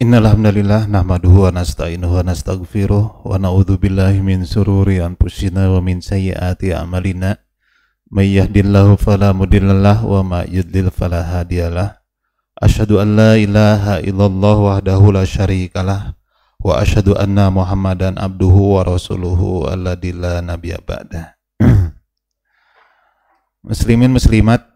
Innal hamdalillah nahmaduhu wa nasta'inuhu wa nastaghfiruh wa na'udzu billahi min shururi anfusina wa min sayyiati a'malina. May yahdihillahu fala mudhillalah wa may yudlil fala hadiyalah. Asyhadu an la ilaha illallah wahdahu la syarikalah wa asyhadu anna Muhammadan abduhu wa rasuluhu alladzi la nabiyya ba'da. Muslimin muslimat,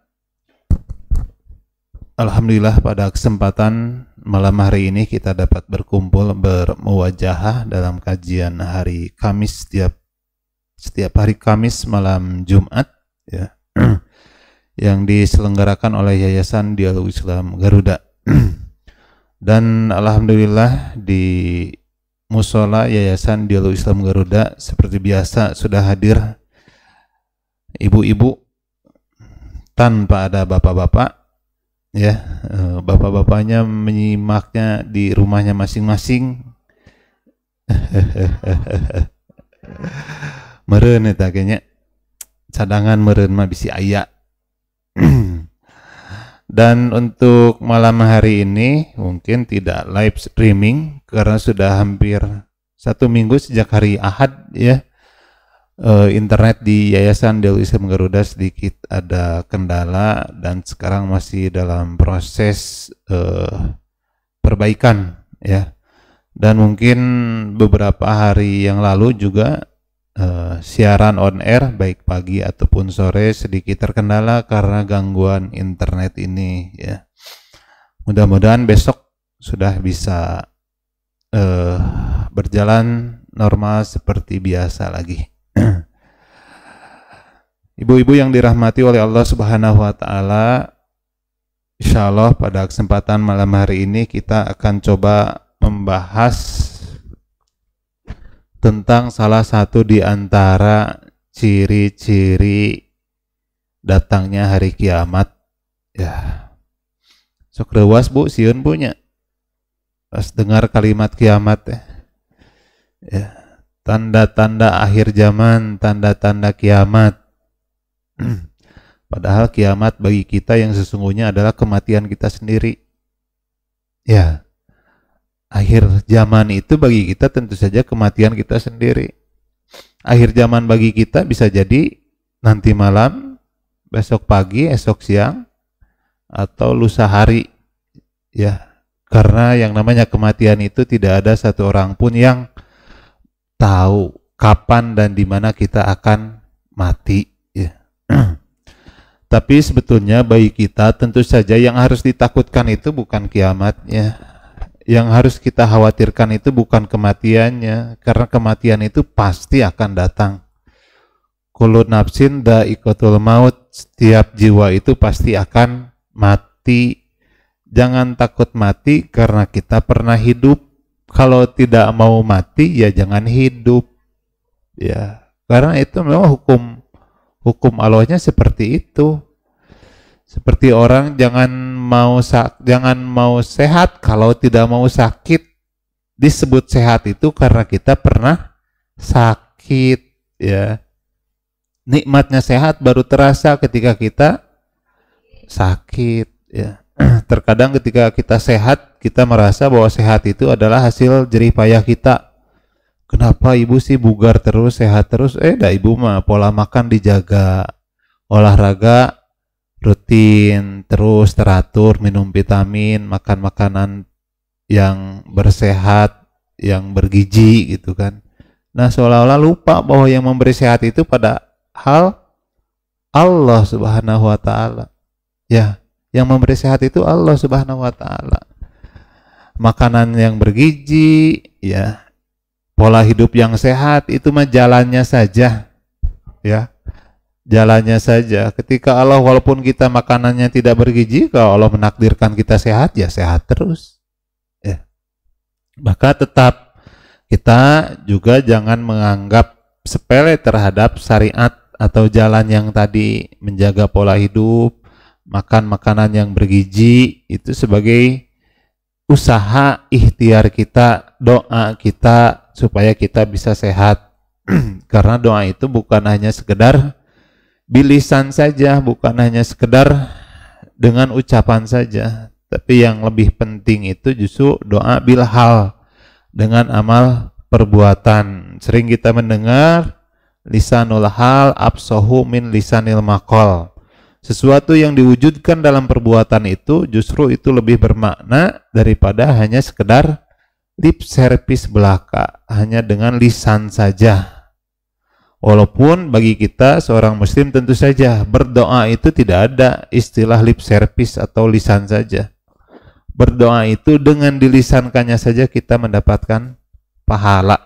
alhamdulillah pada kesempatan malam hari ini kita dapat berkumpul bermuwajahah dalam kajian hari Kamis setiap hari Kamis malam Jumat ya. Yang diselenggarakan oleh Yayasan Dialog Islam Garuda. Dan alhamdulillah di musola Yayasan Dialog Islam Garuda seperti biasa sudah hadir ibu-ibu tanpa ada bapak-bapak. Ya, bapak-bapaknya menyimaknya di rumahnya masing-masing. Meureun eta kayaknya cadangan meureun mah bisi aya. Dan untuk malam hari ini mungkin tidak live streaming karena sudah hampir 1 minggu sejak hari Ahad ya. Internet di Yayasan Dialog Islam Garuda sedikit ada kendala dan sekarang masih dalam proses perbaikan ya. Dan mungkin beberapa hari yang lalu juga siaran on air baik pagi ataupun sore sedikit terkendala karena gangguan internet ini ya. Mudah-mudahan besok sudah bisa berjalan normal seperti biasa lagi. Ibu-ibu yang dirahmati oleh Allah Subhanahu wa taala, insyaallah pada kesempatan malam hari ini kita akan coba membahas tentang salah satu di antara ciri-ciri datangnya hari kiamat ya. Sok reuas Bu, sieun punya pas dengar kalimat kiamat ya. Tanda-tanda akhir zaman, tanda-tanda kiamat. Padahal kiamat bagi kita yang sesungguhnya adalah kematian kita sendiri. Ya, akhir zaman itu bagi kita tentu saja kematian kita sendiri. Akhir zaman bagi kita bisa jadi nanti malam, besok pagi, esok siang, atau lusa hari. Ya, karena yang namanya kematian itu tidak ada satu orang pun yang tahu kapan dan di mana kita akan mati ya. Tapi sebetulnya bagi kita tentu saja yang harus ditakutkan itu bukan kiamatnya. Yang harus kita khawatirkan itu bukan kematiannya, karena kematian itu pasti akan datang. Kullu nafsin dha'iqatul maut, setiap jiwa itu pasti akan mati. Jangan takut mati karena kita pernah hidup. Kalau tidak mau mati ya jangan hidup ya, karena itu memang hukum Allahnya seperti itu. Seperti orang jangan mau sehat kalau tidak mau sakit. Disebut sehat itu karena kita pernah sakit ya. Nikmatnya sehat baru terasa ketika kita sakit ya. Terkadang ketika kita sehat, kita merasa bahwa sehat itu adalah hasil jerih payah kita. Kenapa ibu sih bugar terus, sehat terus? Dah ibu mah pola makan dijaga, olahraga rutin, terus teratur, minum vitamin, makan makanan yang bersehat, yang bergizi gitu kan. Nah seolah-olah lupa bahwa yang memberi sehat itu pada hal Allah Subhanahu wa taala. Ya. Yang memberi sehat itu Allah Subhanahu wa taala. Makanan yang bergizi, ya. Pola hidup yang sehat itu mah jalannya saja. Ya. Jalannya saja. Ketika Allah walaupun kita makanannya tidak bergizi, kalau Allah menakdirkan kita sehat, ya sehat terus. Ya. Maka tetap kita juga jangan menganggap sepele terhadap syariat atau jalan yang tadi menjaga pola hidup, makan makanan yang bergizi itu sebagai usaha ikhtiar kita, doa kita supaya kita bisa sehat. Karena doa itu bukan hanya sekedar bilisan saja, bukan hanya sekedar dengan ucapan saja, Tapi yang lebih penting itu justru doa bil hal, dengan amal perbuatan. Sering kita mendengar lisanul hal absahu min lisanil maqal. Sesuatu yang diwujudkan dalam perbuatan itu justru itu lebih bermakna daripada hanya sekedar lip service belaka, hanya dengan lisan saja. Walaupun bagi kita seorang muslim tentu saja berdoa itu tidak ada istilah lip service atau lisan saja. Berdoa itu dengan dilisankannya saja kita mendapatkan pahala.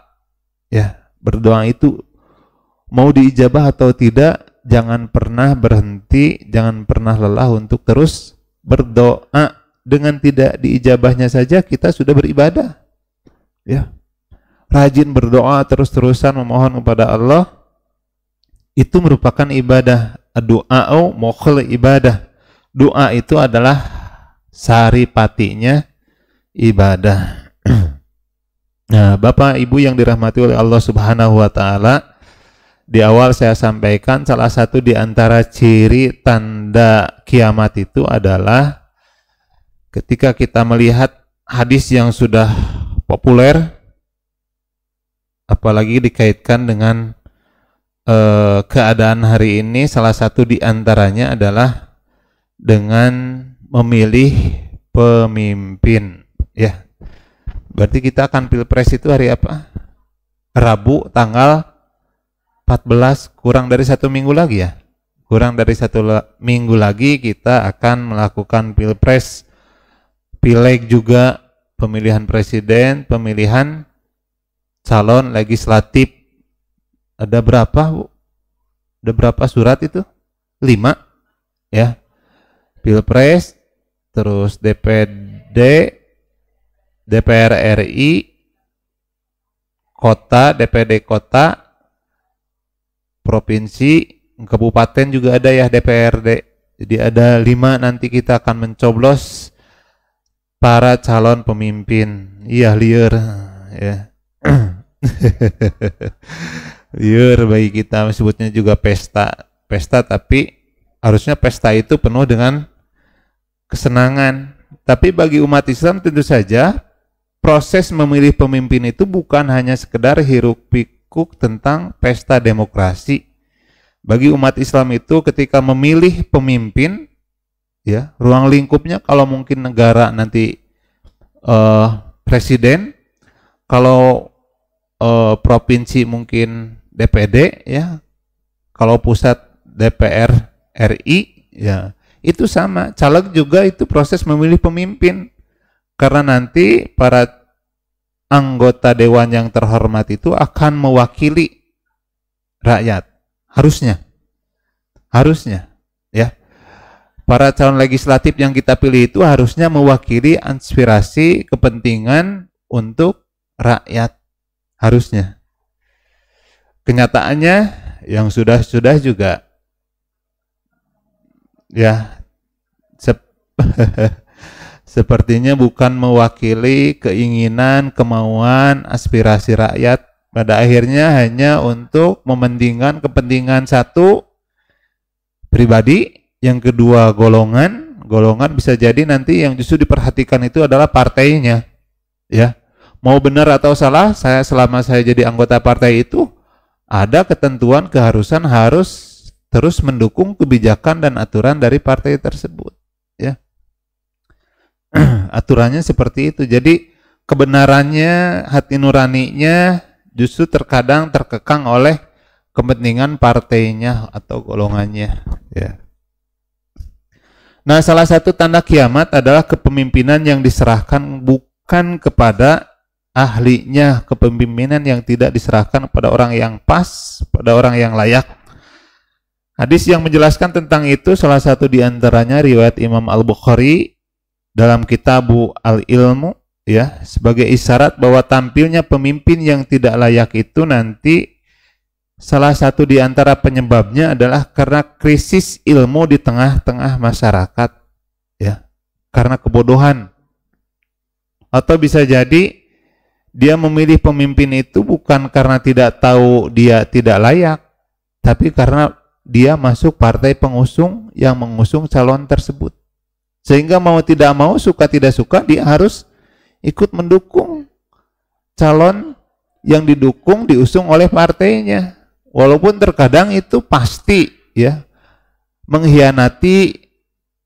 Ya, berdoa itu mau diijabah atau tidak, jangan pernah berhenti, jangan pernah lelah untuk terus berdoa. Dengan tidak diijabahnya saja kita sudah beribadah. Ya. Rajin berdoa terus-terusan memohon kepada Allah, itu merupakan ibadah. Doa mukhul ibadah. Doa itu adalah saripatinya ibadah. Nah, Bapak Ibu yang dirahmati oleh Allah Subhanahu wa taala, di awal saya sampaikan salah satu di antara ciri tanda kiamat itu adalah ketika kita melihat hadis yang sudah populer, apalagi dikaitkan dengan keadaan hari ini, salah satu di antaranya adalah dengan memilih pemimpin. Ya, berarti kita akan pilpres itu hari apa? Rabu tanggal 14, kurang dari 1 minggu lagi ya. Kurang dari 1 minggu lagi kita akan melakukan pilpres, pileg juga, pemilihan presiden, pemilihan calon legislatif. Ada berapa, Bu? Ada berapa surat itu? 5 ya. Pilpres, terus DPD, DPR RI, kota, DPD kota, provinsi, kabupaten juga ada ya DPRD. Jadi ada 5, nanti kita akan mencoblos para calon pemimpin. Iya, liar ya. Liar bagi kita, sebutnya juga pesta. Pesta, tapi harusnya pesta itu penuh dengan kesenangan. Tapi bagi umat Islam tentu saja proses memilih pemimpin itu bukan hanya sekedar hiruk pikuk tentang pesta demokrasi. Bagi umat Islam itu ketika memilih pemimpin, ya, ruang lingkupnya kalau mungkin negara nanti presiden, kalau provinsi mungkin DPD, ya, kalau pusat DPR RI, ya, itu sama. Caleg juga itu proses memilih pemimpin, karena nanti para anggota dewan yang terhormat itu akan mewakili rakyat, harusnya ya. Para calon legislatif yang kita pilih itu harusnya mewakili aspirasi kepentingan untuk rakyat, harusnya. Kenyataannya yang sudah juga ya sepertinya bukan mewakili keinginan, kemauan, aspirasi rakyat. Pada akhirnya hanya untuk mementingkan kepentingan satu pribadi, yang kedua golongan bisa jadi nanti yang justru diperhatikan itu adalah partainya. Ya, mau benar atau salah, selama saya jadi anggota partai itu ada ketentuan keharusan harus terus mendukung kebijakan dan aturan dari partai tersebut. Ya, aturannya seperti itu. Jadi kebenarannya, hati nuraninya justru terkadang terkekang oleh kepentingan partainya atau golongannya. Ya. Nah, salah satu tanda kiamat adalah kepemimpinan yang diserahkan bukan kepada ahlinya, kepemimpinan yang tidak diserahkan pada orang yang pas, pada orang yang layak. Hadis yang menjelaskan tentang itu salah satu diantaranya riwayat Imam Al-Bukhari dalam Kitabu Al-Ilmu, ya, sebagai isyarat bahwa tampilnya pemimpin yang tidak layak itu nanti salah satu di antara penyebabnya adalah karena krisis ilmu di tengah-tengah masyarakat, ya, karena kebodohan. Atau bisa jadi dia memilih pemimpin itu bukan karena tidak tahu dia tidak layak, tapi karena dia masuk partai pengusung yang mengusung calon tersebut. Sehingga mau tidak mau, suka tidak suka, dia harus ikut mendukung calon yang didukung, diusung oleh partainya. Walaupun terkadang itu pasti ya mengkhianati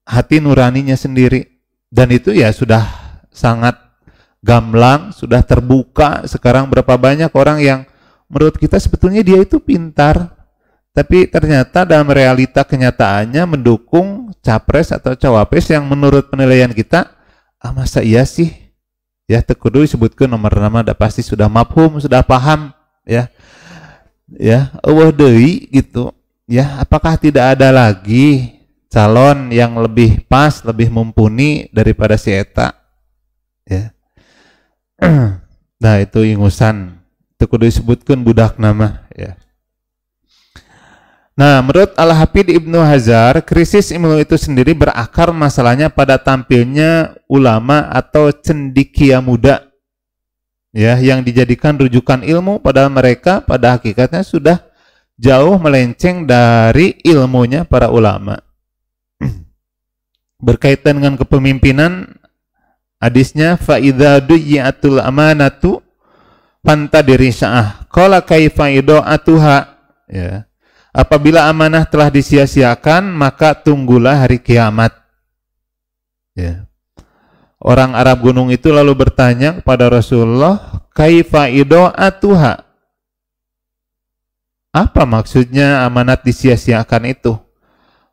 hati nuraninya sendiri. Dan itu ya sudah sangat gamblang, sudah terbuka. Sekarang berapa banyak orang yang menurut kita sebetulnya dia itu pintar, tapi ternyata dalam realita kenyataannya mendukung capres atau cawapres yang menurut penilaian kita, masa iya sih? Ya, tekudu disebutkan nomor nama, pasti sudah mafhum, sudah paham, ya. Ya, eueuh deui gitu. Ya, apakah tidak ada lagi calon yang lebih pas, lebih mumpuni daripada si eta? Ya. Nah, itu ingusan. Tekudu disebutkan budak nama, ya. Nah, menurut Al-Hafidz Ibnu Hajar, krisis ilmu itu sendiri berakar masalahnya pada tampilnya ulama atau cendekia muda, ya, yang dijadikan rujukan ilmu, padahal mereka pada hakikatnya sudah jauh melenceng dari ilmunya para ulama. Berkaitan dengan kepemimpinan, hadisnya faidza duyiatul amanatu fantadiri sya'ah qala kaifa ido'atuha, ya. Apabila amanah telah disia-siakan, maka tunggulah hari kiamat. Ya. Orang Arab gunung itu lalu bertanya kepada Rasulullah, kaifa ido'atuha? Apa maksudnya amanat disia-siakan itu?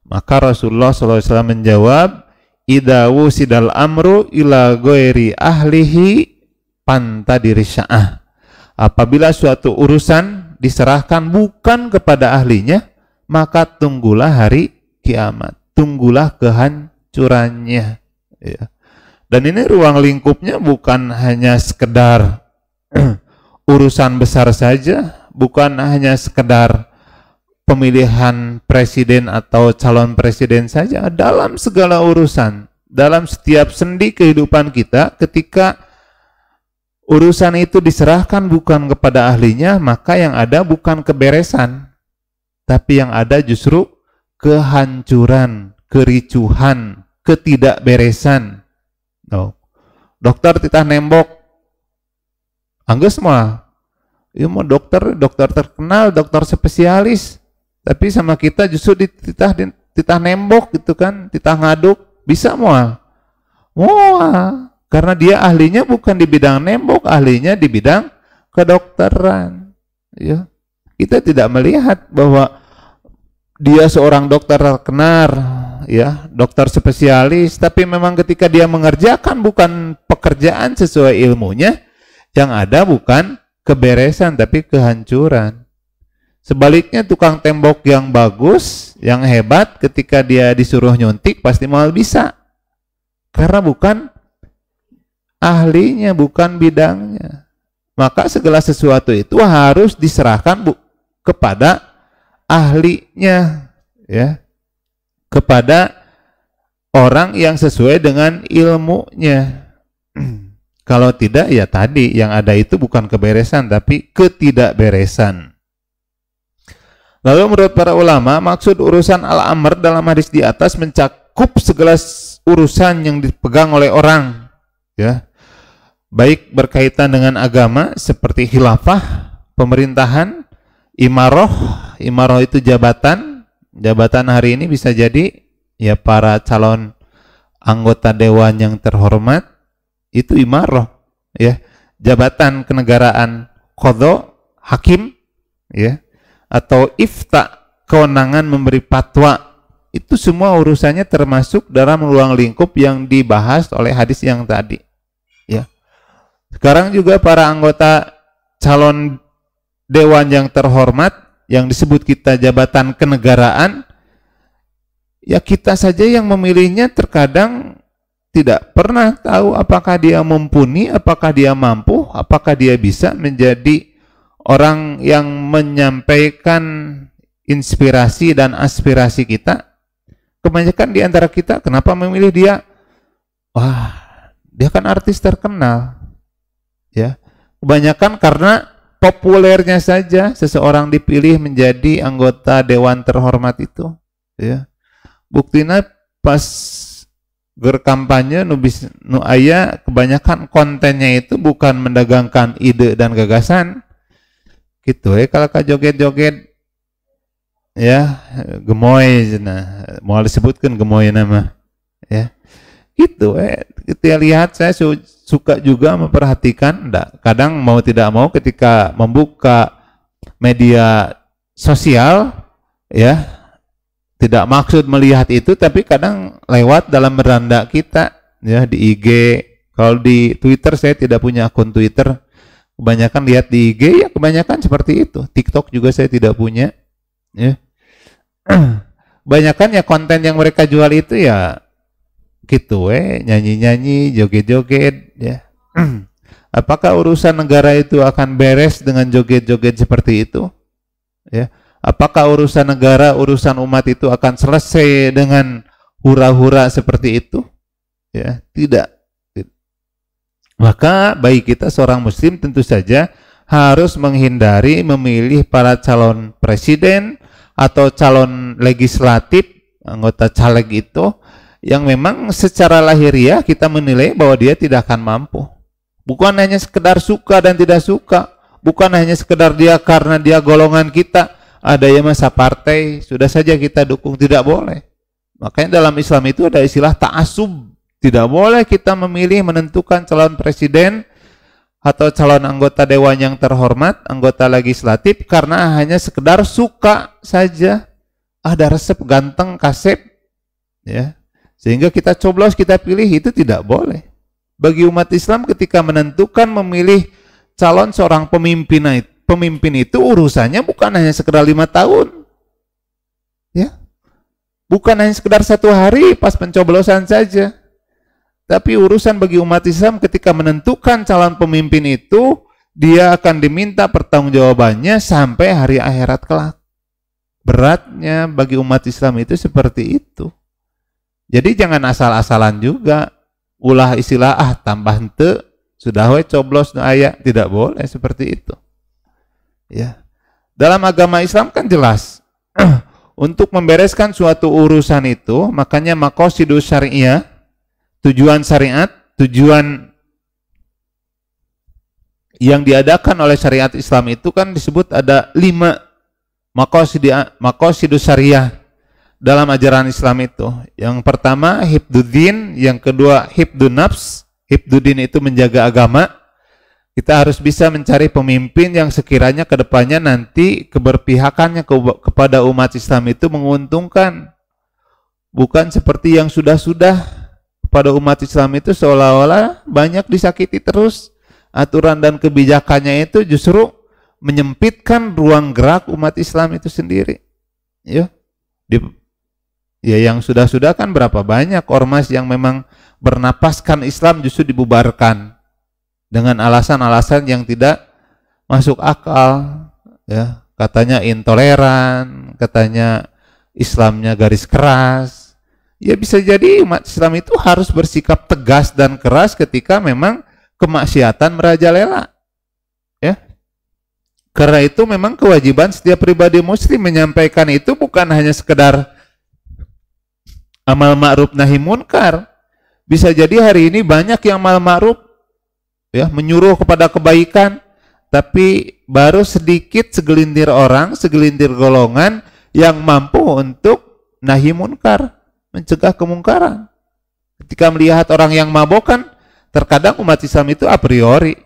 Maka Rasulullah SAW menjawab, idza wusidal amru ila ghairi ahlihi fantadiri sya'ah. Apabila suatu urusan diserahkan bukan kepada ahlinya, maka tunggulah hari kiamat, tunggulah kehancurannya. Ya. Dan ini ruang lingkupnya bukan hanya sekedar urusan besar saja, bukan hanya sekedar pemilihan presiden atau calon presiden saja, dalam segala urusan, dalam setiap sendi kehidupan kita, ketika urusan itu diserahkan bukan kepada ahlinya, maka yang ada bukan keberesan, tapi yang ada justru kehancuran, kericuhan, ketidakberesan. No. Dokter titah nembok, anggeus mah, ieu mah dokter terkenal, dokter spesialis, tapi sama kita justru titah nembok gitu kan, titah ngaduk, bisa moal. Moal. Karena dia ahlinya bukan di bidang nembok, ahlinya di bidang kedokteran. Ya. Kita tidak melihat bahwa dia seorang dokter terkenal, ya, dokter spesialis, tapi memang ketika dia mengerjakan bukan pekerjaan sesuai ilmunya, yang ada bukan keberesan tapi kehancuran. Sebaliknya tukang tembok yang bagus, yang hebat, ketika dia disuruh nyuntik pasti malah bisa. Karena bukan ahlinya, bukan bidangnya. Maka segala sesuatu itu harus diserahkan kepada ahlinya, ya, kepada orang yang sesuai dengan ilmunya. Kalau tidak, ya tadi yang ada itu bukan keberesan tapi ketidakberesan. Lalu menurut para ulama, maksud urusan al-amr dalam hadis di atas mencakup segala urusan yang dipegang oleh orang, ya, baik berkaitan dengan agama seperti khilafah, pemerintahan, imaroh itu jabatan hari ini bisa jadi ya para calon anggota dewan yang terhormat, itu imaroh, ya, jabatan kenegaraan, qadha, hakim, ya, atau ifta, kewenangan memberi fatwa, itu semua urusannya termasuk dalam ruang lingkup yang dibahas oleh hadis yang tadi, ya. Sekarang juga para anggota calon dewan yang terhormat, yang disebut kita jabatan kenegaraan, ya kita saja yang memilihnya terkadang tidak pernah tahu apakah dia mumpuni, apakah dia mampu, apakah dia bisa menjadi orang yang menyampaikan inspirasi dan aspirasi kita. Kebanyakan di antara kita, kenapa memilih dia? Wah, dia kan artis terkenal. Ya, kebanyakan karena populernya saja seseorang dipilih menjadi anggota dewan terhormat itu. Ya, buktinya pas Berkampanye nu aya kebanyakan kontennya itu bukan mendagangkan ide dan gagasan gitu kalau joget-joget ya gemoy nah mau disebutkan gemoy nama ya gitu kita lihat saya suka juga memperhatikan kadang mau tidak mau ketika membuka media sosial ya tidak maksud melihat itu, tapi kadang lewat dalam beranda kita, ya di IG. Kalau di Twitter saya tidak punya akun Twitter, kebanyakan lihat di IG ya kebanyakan seperti itu. TikTok juga saya tidak punya, ya. Kebanyakan ya konten yang mereka jual itu ya gitu, nyanyi-nyanyi, joget-joget, ya. Apakah urusan negara itu akan beres dengan joget-joget seperti itu? Ya. Apakah urusan negara, urusan umat itu akan selesai dengan hura-hura seperti itu? Ya, tidak. Maka bagi kita seorang muslim tentu saja harus menghindari memilih para calon presiden atau calon legislatif, anggota caleg itu yang memang secara lahiriah kita menilai bahwa dia tidak akan mampu. Bukan hanya sekedar suka dan tidak suka, bukan hanya sekedar dia karena dia golongan kita, ada yang masa partai, sudah saja kita dukung, tidak boleh. Makanya dalam Islam itu ada istilah ta'assub. Tidak boleh kita memilih menentukan calon presiden atau calon anggota dewan yang terhormat, anggota legislatif karena hanya sekedar suka saja. Ada resep ganteng, kasep, ya. Sehingga kita coblos, kita pilih, itu tidak boleh. Bagi umat Islam ketika menentukan memilih calon seorang pemimpin itu urusannya bukan hanya sekedar 5 tahun, ya, bukan hanya sekedar 1 hari pas pencoblosan saja, tapi urusan bagi umat Islam ketika menentukan calon pemimpin itu dia akan diminta pertanggungjawabannya sampai hari akhirat kelak. Beratnya bagi umat Islam itu seperti itu. Jadi jangan asal-asalan juga, ulah istilah tambah hente sudah coblos nu aya, tidak boleh seperti itu. Ya. Dalam agama Islam kan jelas untuk membereskan suatu urusan itu, makanya maqasidus syariah, tujuan syariat, tujuan yang diadakan oleh syariat Islam itu kan disebut ada 5 maqasidus syariah dalam ajaran Islam itu. Yang pertama hifdzuddin, yang kedua hifdzun nafs. Hifdzuddin itu menjaga agama. Kita harus bisa mencari pemimpin yang sekiranya ke depannya nanti keberpihakannya kepada umat Islam itu menguntungkan. Bukan seperti yang sudah-sudah pada umat Islam itu seolah-olah banyak disakiti terus. Aturan dan kebijakannya itu justru menyempitkan ruang gerak umat Islam itu sendiri. Ya, yang sudah-sudah kan berapa banyak ormas yang memang bernapaskan Islam justru dibubarkan dengan alasan-alasan yang tidak masuk akal, ya, katanya intoleran, katanya Islamnya garis keras. Ya bisa jadi umat Islam itu harus bersikap tegas dan keras ketika memang kemaksiatan merajalela, ya. Karena itu memang kewajiban setiap pribadi muslim menyampaikan itu bukan hanya sekedar amal ma'ruf nahi munkar. Bisa jadi hari ini banyak yang amal ma'ruf, ya, menyuruh kepada kebaikan, tapi baru sedikit segelintir orang, segelintir golongan yang mampu untuk nahi munkar, mencegah kemungkaran. Ketika melihat orang yang mabokan, terkadang umat Islam itu a priori,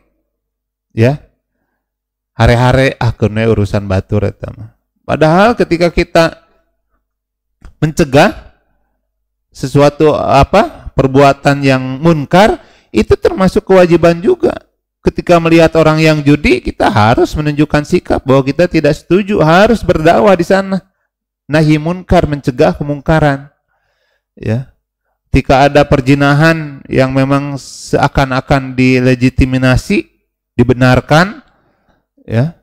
ya, hare-hare kena urusan batur eta mah. Padahal ketika kita mencegah sesuatu perbuatan yang munkar, itu termasuk kewajiban juga. Ketika melihat orang yang judi, kita harus menunjukkan sikap bahwa kita tidak setuju, harus berdakwah di sana. Nahi munkar, mencegah kemungkaran. Ya. Ketika ada perjinahan yang memang seakan-akan dilegitimasi, dibenarkan, ya.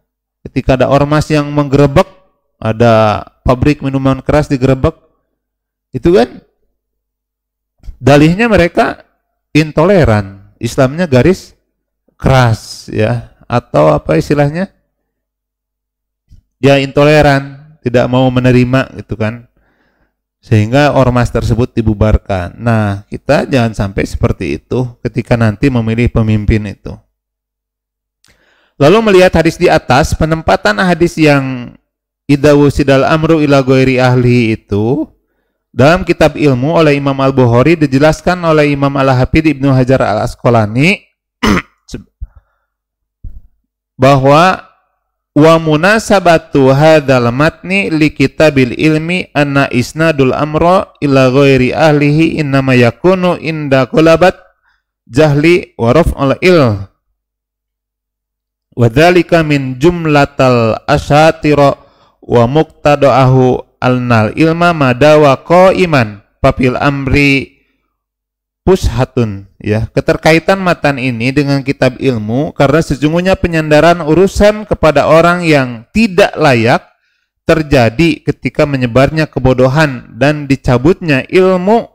Ketika ada ormas yang menggerebek, ada pabrik minuman keras digerebek, itu kan dalihnya mereka intoleran, Islamnya garis keras, ya, atau apa istilahnya, ya intoleran, tidak mau menerima gitu kan. sehingga ormas tersebut dibubarkan. Nah, kita jangan sampai seperti itu ketika nanti memilih pemimpin itu. Lalu melihat hadis di atas, penempatan hadis yang idza wusidal amru ila ghairi ahli itu dalam kitab ilmu oleh Imam Al-Bukhari dijelaskan oleh Imam Al-Hafidz Ibnu Hajar Al-Asqalani bahwa wa munasabatu hadzal matni li kitabil ilmi anna isnadul amra ila ghairi ahlihi innama yakunu inda qalabat jahli wa raf'ul ilm wa dzalika min jumlatal asyatira wa muqtada'ahu alnal ilma madawa qaiman papil amri pushatun, ya. Keterkaitan matan ini dengan kitab ilmu karena sesungguhnya penyandaran urusan kepada orang yang tidak layak terjadi ketika menyebarnya kebodohan dan dicabutnya ilmu,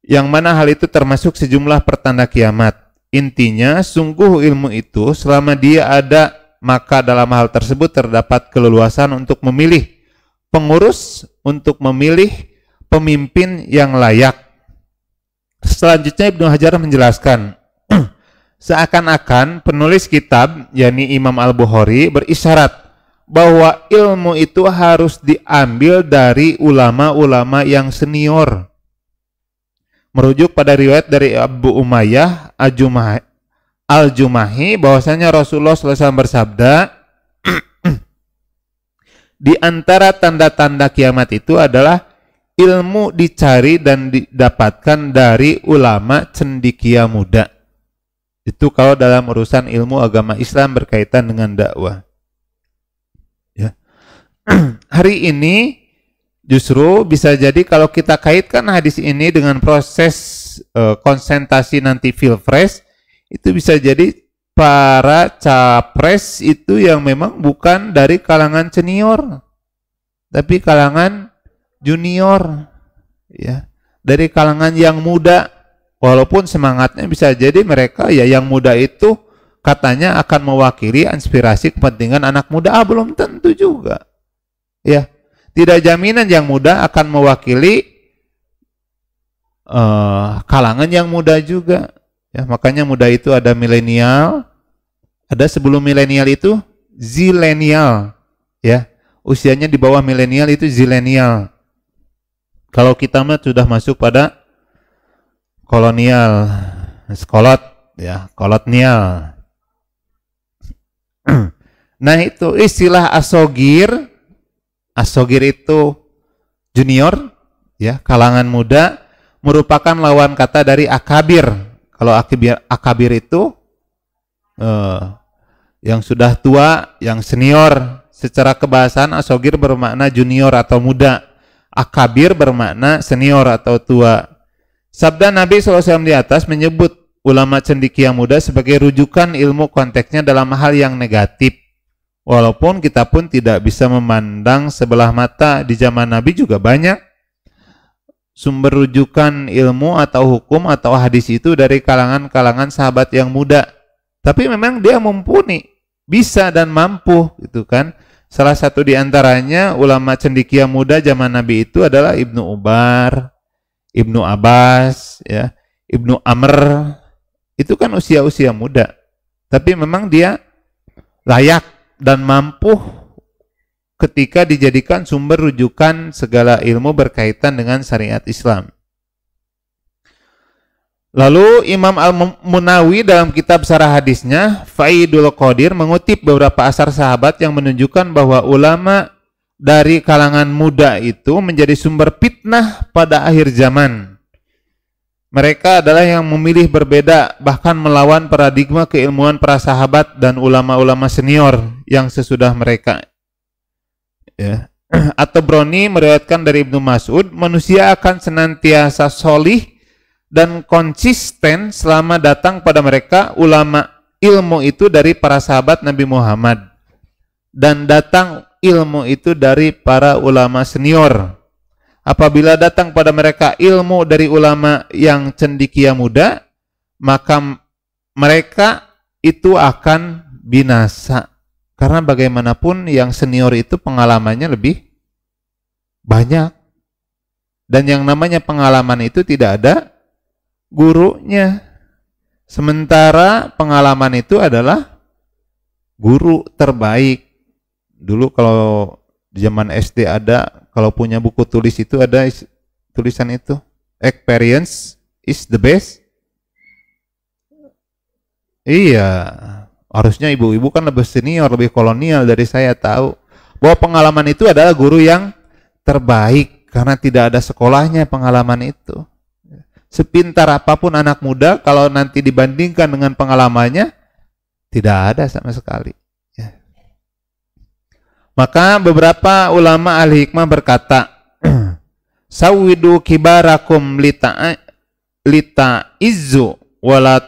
yang mana hal itu termasuk sejumlah pertanda kiamat. Intinya, sungguh ilmu itu selama dia ada, maka dalam hal tersebut terdapat keleluasan untuk memilih pengurus, untuk memilih pemimpin yang layak. Selanjutnya Ibnu Hajar menjelaskan, seakan-akan penulis kitab, yakni Imam Al-Bukhari, berisyarat bahwa ilmu itu harus diambil dari ulama-ulama yang senior. Merujuk pada riwayat dari Abu Umayyah Al-Jumahi bahwasanya Rasulullah SAW bersabda, di antara tanda-tanda kiamat itu adalah ilmu dicari dan didapatkan dari ulama cendekia muda. Itu kalau dalam urusan ilmu agama Islam berkaitan dengan dakwah. Ya. Hari ini justru bisa jadi kalau kita kaitkan hadis ini dengan proses konsentrasi nanti pilpres, itu bisa jadi para capres itu yang memang bukan dari kalangan senior, tapi kalangan junior, ya, dari kalangan yang muda, walaupun semangatnya bisa jadi mereka ya yang muda itu katanya akan mewakili aspirasi kepentingan anak muda, belum tentu juga, ya, tidak jaminan yang muda akan mewakili kalangan yang muda juga, ya, makanya muda itu ada milenial, ada sebelum milenial itu zilenial, ya, usianya di bawah milenial itu zilenial. Kalau kita mah sudah masuk pada kolonial, sekolot, ya, kolotnial. Nah, itu istilah asogir itu junior, ya, kalangan muda, merupakan lawan kata dari akabir. Kalau akabir itu yang sudah tua, yang senior. Secara kebahasaan asogir bermakna junior atau muda. Akabir bermakna senior atau tua. Sabda Nabi SAW di atas menyebut ulama cendekia muda sebagai rujukan ilmu konteksnya dalam hal yang negatif. Walaupun kita pun tidak bisa memandang sebelah mata, di zaman Nabi juga banyak sumber rujukan ilmu atau hukum atau hadis itu dari kalangan-kalangan sahabat yang muda. Tapi memang dia mumpuni, bisa dan mampu, gitu kan. Salah satu di antaranya ulama cendekia muda zaman Nabi itu adalah Ibnu Ubar, Ibnu Abbas, ya, Ibnu Amr. Itu kan usia-usia muda. Tapi memang dia layak dan mampu ketika dijadikan sumber rujukan segala ilmu berkaitan dengan syariat Islam. Lalu Imam Al-Munawi dalam kitab Syarah hadisnya Faidul Qadir mengutip beberapa asar sahabat yang menunjukkan bahwa ulama dari kalangan muda itu menjadi sumber fitnah pada akhir zaman. Mereka adalah yang memilih berbeda, bahkan melawan paradigma keilmuan para sahabat dan ulama-ulama senior yang sesudah mereka. Ya. At-Tabrani meriwayatkan dari Ibnu Mas'ud, manusia akan senantiasa solih dan konsisten selama datang pada mereka ulama ilmu itu dari para sahabat Nabi Muhammad, dan datang ilmu itu dari para ulama senior. Apabila datang pada mereka ilmu dari ulama yang cendekia muda, maka mereka itu akan binasa. Karena bagaimanapun yang senior itu pengalamannya lebih banyak. Dan yang namanya pengalaman itu tidak ada gurunya. Sementara pengalaman itu adalah guru terbaik. Dulu kalau di zaman SD ada, kalau punya buku tulis itu ada tulisan itu, experience is the best. Iya, harusnya ibu-ibu kan lebih senior, lebih kolonial dari saya, tahu bahwa pengalaman itu adalah guru yang terbaik karena tidak ada sekolahnya pengalaman itu. Sepintar apapun anak muda, kalau nanti dibandingkan dengan pengalamannya, tidak ada sama sekali. Ya. Maka beberapa ulama ahli hikmah berkata, sawidu kibarakum lita izzu wala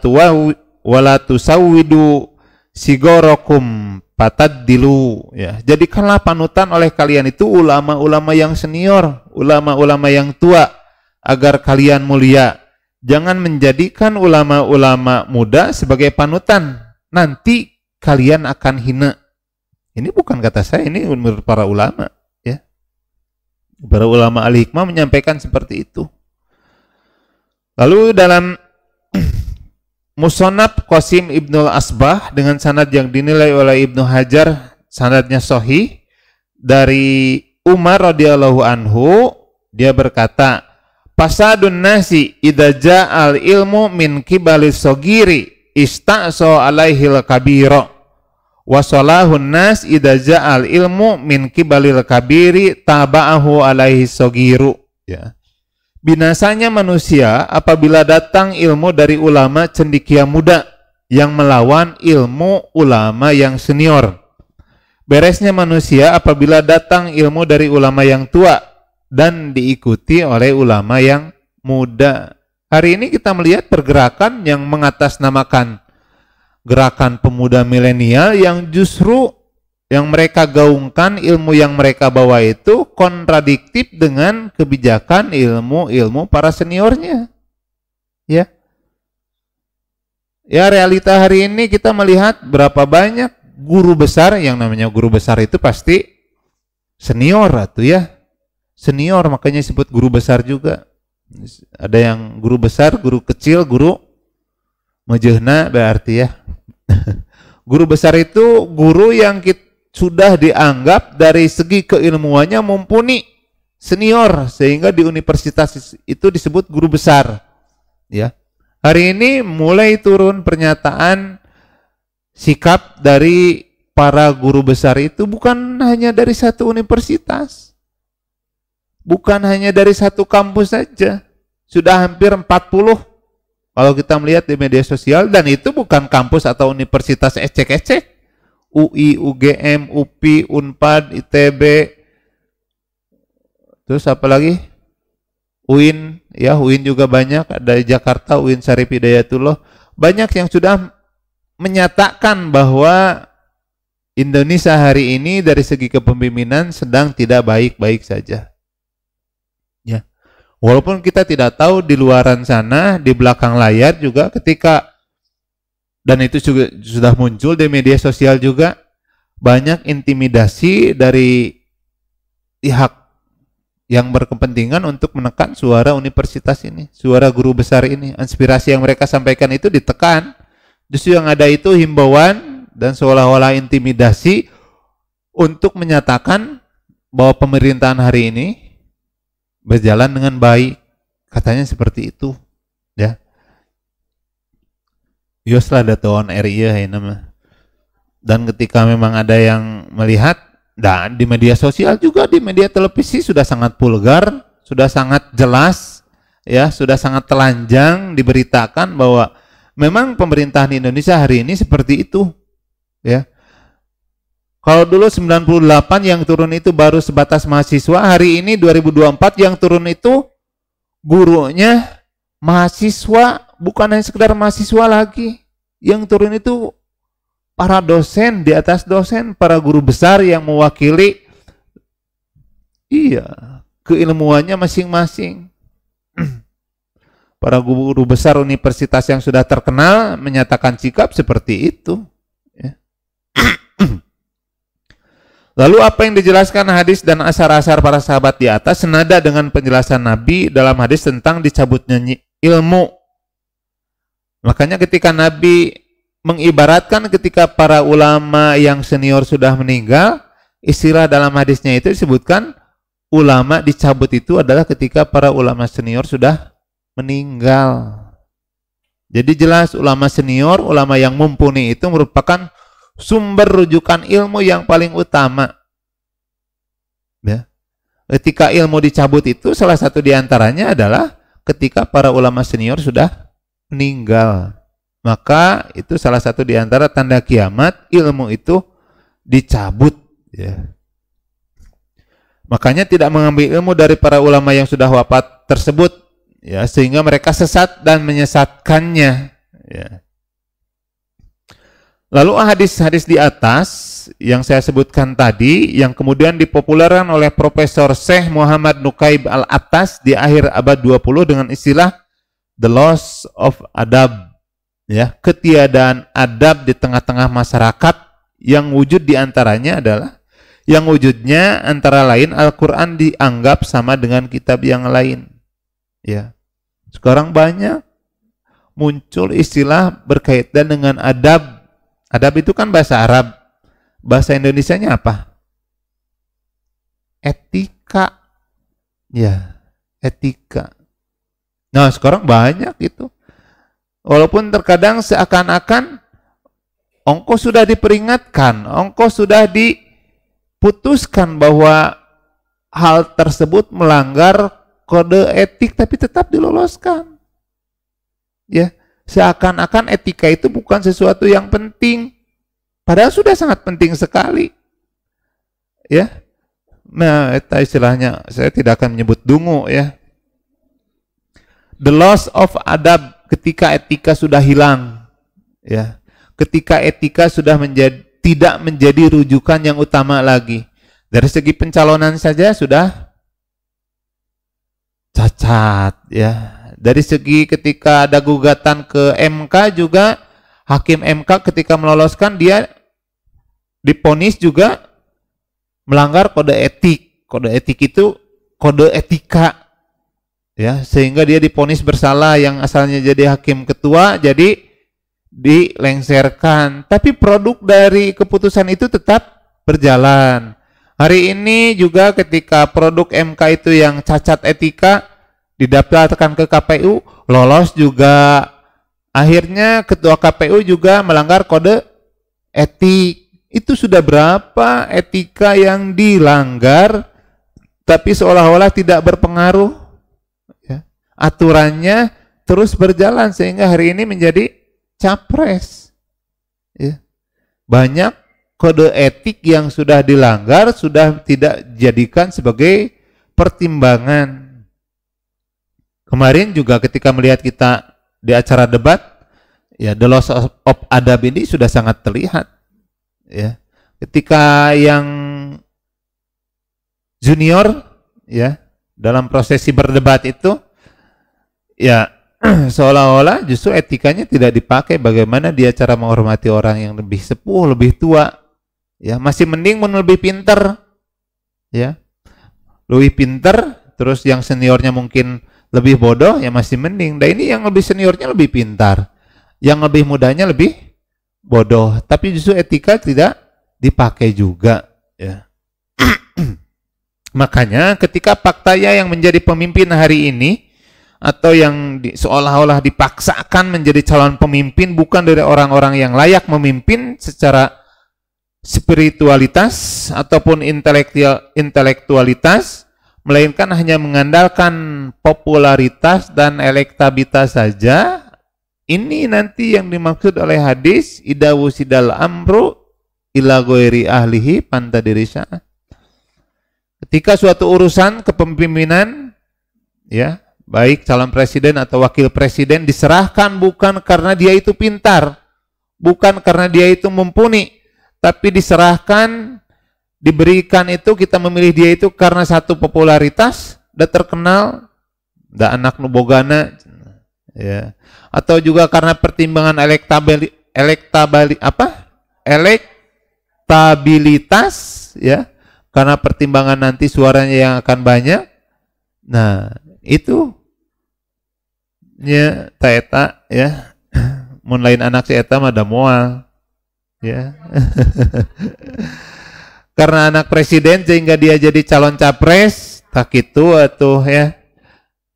tusawidu sigorokum pataddilu. Ya, jadikanlah panutan oleh kalian itu ulama-ulama yang senior, ulama-ulama yang tua, agar kalian mulia. Jangan menjadikan ulama-ulama muda sebagai panutan, nanti kalian akan hina. Ini bukan kata saya, ini menurut para ulama, ya. Para ulama ahli hikmah menyampaikan seperti itu. Lalu dalam Musannaf Qasim Ibnul Asbah dengan sanad yang dinilai oleh Ibnu Hajar sanadnya sahih dari Umar radhiyallahu anhu, dia berkata, fasadun nasi idza ja'al ilmu min kibalis sogiri ista'so alaihil kabiro wa salahun nas idza ja'al ilmu min kibalil kabiri taba'ahu alaihi sogiru. Ya. Binasanya manusia apabila datang ilmu dari ulama cendekia muda yang melawan ilmu ulama yang senior. Beresnya manusia apabila datang ilmu dari ulama yang tua dan diikuti oleh ulama yang muda. Hari ini kita melihat pergerakan yang mengatasnamakan gerakan pemuda milenial yang justru yang mereka gaungkan, ilmu yang mereka bawa itu kontradiktif dengan kebijakan ilmu para seniornya. Ya. Ya, realita hari ini kita melihat berapa banyak guru besar, yang namanya guru besar itu pasti senior atau ya. Senior, makanya disebut guru besar juga. Ada yang guru besar, guru kecil, guru majehna berarti ya. Guru besar itu guru yang sudah dianggap dari segi keilmuannya mumpuni, senior, sehingga di universitas itu disebut guru besar. Ya. Hari ini mulai turun pernyataan sikap dari para guru besar itu bukan hanya dari satu universitas. Bukan hanya dari satu kampus saja. Sudah hampir 40 kalau kita melihat di media sosial, dan itu bukan kampus atau universitas ecek-ecek. UI, UGM, UPI, Unpad, ITB, terus apa lagi? UIN, ya UIN juga banyak, ada di Jakarta, UIN Syarif Hidayatullah. Banyak yang sudah menyatakan bahwa Indonesia hari ini dari segi kepemimpinan sedang tidak baik-baik saja. Ya. Walaupun kita tidak tahu di luaran sana, di belakang layar juga ketika, dan itu juga sudah muncul di media sosial juga, banyak intimidasi dari pihak yang berkepentingan untuk menekan suara universitas ini, suara guru besar ini. Inspirasi yang mereka sampaikan itu ditekan, justru yang ada itu himbauan dan seolah-olah intimidasi untuk menyatakan bahwa pemerintahan hari ini berjalan dengan baik, katanya seperti itu, ya. Yoslah datuan RI nama. Dan ketika memang ada yang melihat, dan di media sosial juga, di media televisi sudah sangat vulgar, sudah sangat jelas, ya, sudah sangat telanjang diberitakan bahwa memang pemerintahan Indonesia hari ini seperti itu, ya. Kalau dulu 98 yang turun itu baru sebatas mahasiswa, hari ini 2024 yang turun itu gurunya mahasiswa, bukan hanya sekedar mahasiswa lagi. Yang turun itu para dosen, di atas dosen, para guru besar yang mewakili keilmuannya masing-masing. Para guru besar universitas yang sudah terkenal menyatakan sikap seperti itu. Ya. Lalu apa yang dijelaskan hadis dan asar-asar para sahabat di atas senada dengan penjelasan Nabi dalam hadis tentang dicabutnya ilmu. Makanya ketika Nabi mengibaratkan ketika para ulama yang senior sudah meninggal, istilah dalam hadisnya itu disebutkan ulama dicabut itu adalah ketika para ulama senior sudah meninggal. Jadi jelas ulama senior, ulama yang mumpuni itu merupakan sumber rujukan ilmu yang paling utama. Ya. Ketika ilmu dicabut itu salah satu diantaranya adalah ketika para ulama senior sudah meninggal. Maka itu salah satu diantara tanda kiamat, ilmu itu dicabut. Ya. Makanya tidak mengambil ilmu dari para ulama yang sudah wafat tersebut, ya, sehingga mereka sesat dan menyesatkannya. Ya. Lalu hadis-hadis di atas yang saya sebutkan tadi, yang kemudian dipopulerkan oleh Profesor Syekh Muhammad Nukaib Al-Attas di akhir abad 20 dengan istilah the loss of adab, ya, ketiadaan adab di tengah-tengah masyarakat, yang wujud diantaranya adalah yang wujudnya antara lain Al-Quran dianggap sama dengan kitab yang lain. Ya, sekarang banyak muncul istilah berkaitan dengan adab. Adab itu kan bahasa Arab. Bahasa Indonesianya apa? Etika. Ya, etika. Nah, sekarang banyak itu. Walaupun terkadang seakan-akan ongko sudah diperingatkan, ongko sudah diputuskan bahwa hal tersebut melanggar kode etik, tapi tetap diloloskan. Ya, seakan-akan etika itu bukan sesuatu yang penting, padahal sudah sangat penting sekali. Ya, nah itu istilahnya, saya tidak akan menyebut dungu, ya. The loss of adab, ketika etika sudah hilang, ya. Ketika etika sudah tidak menjadi rujukan yang utama lagi. Dari segi pencalonan saja sudah cacat, ya. Dari segi ketika ada gugatan ke MK juga, hakim MK ketika meloloskan dia diponis juga melanggar kode etik. Kode etik itu kode etika, ya, sehingga dia diponis bersalah, yang asalnya jadi hakim ketua jadi dilengserkan, tapi produk dari keputusan itu tetap berjalan. Hari ini juga ketika produk MK itu yang cacat etika didaftarkan ke KPU, lolos juga. Akhirnya ketua KPU juga melanggar kode etik. Itu sudah berapa etika yang dilanggar, tapi seolah-olah tidak berpengaruh. Ya. Aturannya terus berjalan sehingga hari ini menjadi capres. Ya. Banyak kode etik yang sudah dilanggar, sudah tidak dijadikan sebagai pertimbangan. Kemarin juga ketika melihat kita di acara debat, ya, the loss of adab ini sudah sangat terlihat. Ya. Ketika yang junior, ya, dalam prosesi berdebat itu, ya, seolah-olah justru etikanya tidak dipakai, bagaimana dia cara menghormati orang yang lebih sepuh, lebih tua. Ya, masih mending lebih pinter. Ya. Lebih pinter, terus yang seniornya mungkin lebih bodoh, ya masih mending. Dan ini yang lebih seniornya lebih pintar, yang lebih mudanya lebih bodoh, tapi justru etika tidak dipakai juga, ya. Makanya ketika faktanya yang menjadi pemimpin hari ini, atau yang seolah-olah dipaksakan menjadi calon pemimpin bukan dari orang-orang yang layak memimpin secara spiritualitas ataupun intelektualitas, melainkan hanya mengandalkan popularitas dan elektabilitas saja. Ini nanti yang dimaksud oleh hadis idza wusidal amru ila ghairi ahlihi pantadirisa. Ketika suatu urusan kepemimpinan, ya, baik calon presiden atau wakil presiden, diserahkan bukan karena dia itu pintar, bukan karena dia itu mumpuni, tapi diserahkan, diberikan itu, kita memilih dia itu karena satu popularitas, udah terkenal, udah anak nubogana, ya, atau juga karena pertimbangan elektabilitas, ya, karena pertimbangan nanti suaranya yang akan banyak. Nah, itu nya taeta ya. Mun lain anak si eta mah da moal ya. Karena anak presiden sehingga dia jadi calon capres, tak itu atuh ya.